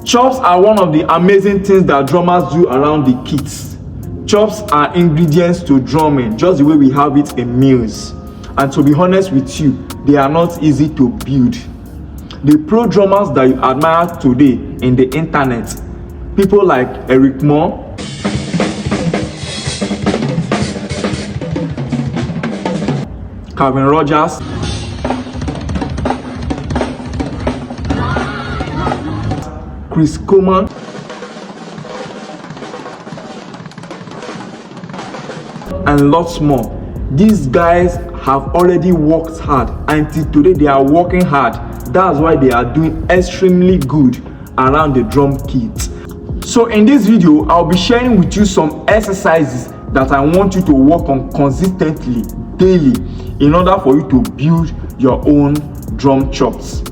Chops are one of the amazing things that drummers do around the kits. Chops are ingredients to drumming, just the way we have it in meals. And to be honest with you, they are not easy to build. The pro drummers that you admire today in the internet, people like Eric Moore, Calvin Rogers, Chris Coleman, and lots more. These guys have already worked hard, and till today they are working hard. That's why they are doing extremely good around the drum kit. So in this video, I'll be sharing with you some exercises that I want you to work on consistently, daily, in order for you to build your own drum chops.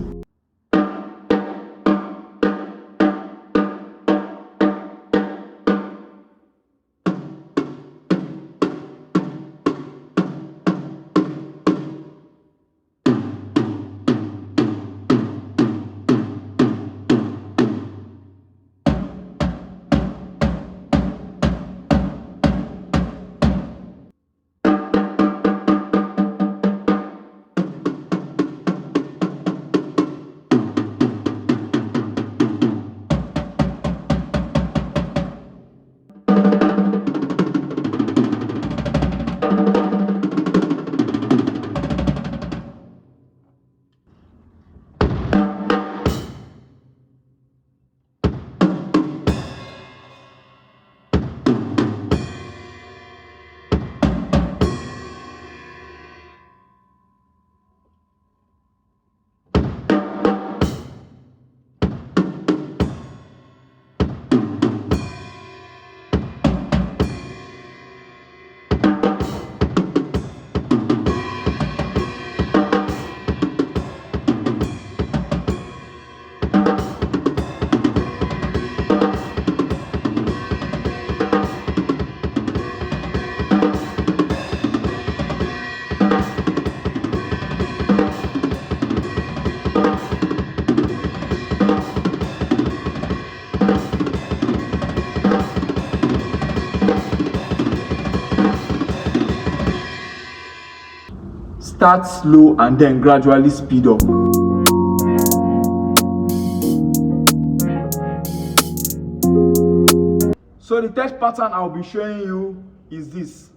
Start slow and then gradually speed up. So the third pattern I'll be showing you is this.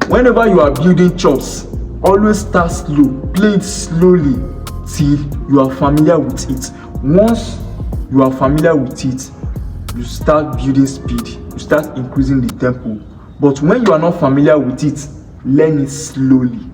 Whenever you are building chops, always start slow, play it slowly till you are familiar with it. Once you are familiar with it, you start building speed, you start increasing the tempo. But when you are not familiar with it, learn it slowly.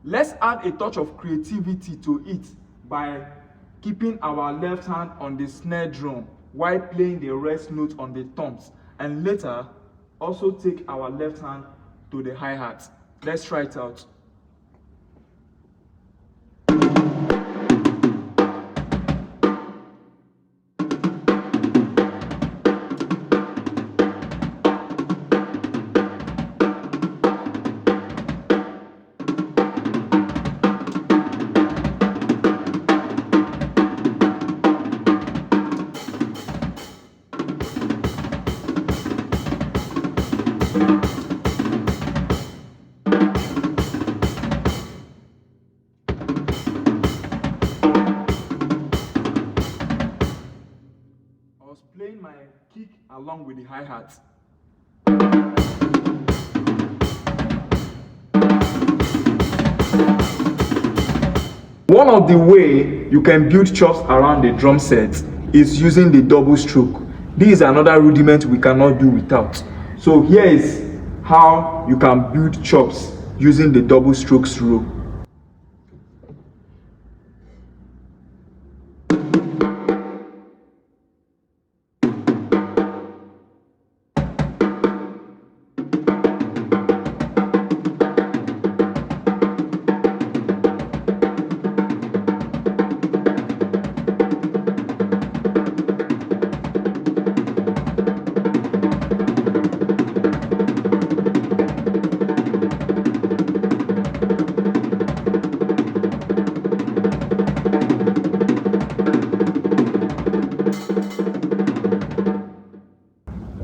Let's add a touch of creativity to it by keeping our left hand on the snare drum while playing the rest note on the toms, and later also take our left hand to the hi-hat. Let's try it out. Playing my kick along with the hi-hat. One of the way you can build chops around the drum set is using the double stroke. This is another rudiment we cannot do without. So here is how you can build chops using the double strokes rule.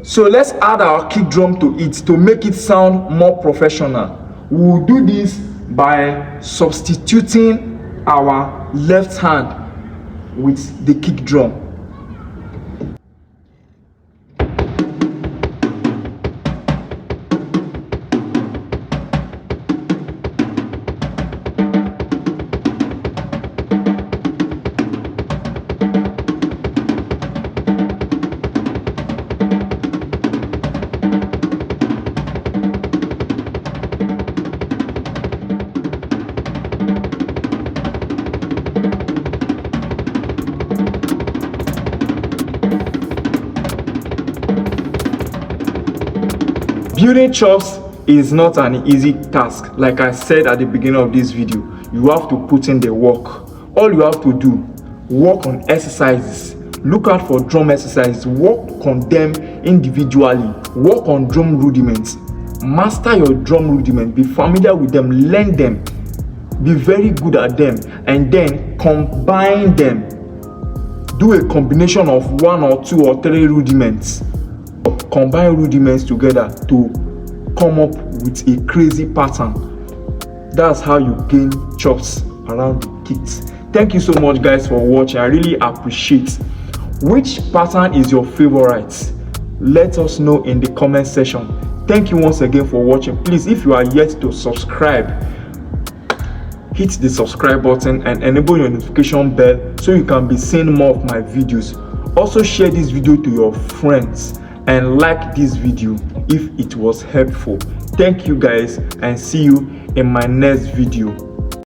So let's add our kick drum to it to make it sound more professional. We will do this by substituting our left hand with the kick drum. Building chops is not an easy task. Like I said at the beginning of this video, you have to put in the work. All you have to do, work on exercises, look out for drum exercises, work on them individually, work on drum rudiments, master your drum rudiments, be familiar with them, learn them, be very good at them, and then combine them. Do a combination of 1 or 2 or 3 rudiments. Combine rudiments together to come up with a crazy pattern. That's how you gain chops around the kicks. Thank you so much guys for watching. I really appreciate. Which pattern is your favorite? Let us know in the comment section. Thank you once again for watching. Please, if you are yet to subscribe, hit the subscribe button and enable your notification bell so you can be seeing more of my videos. Also share this video to your friends and like this video if it was helpful. Thank you guys, and see you in my next video.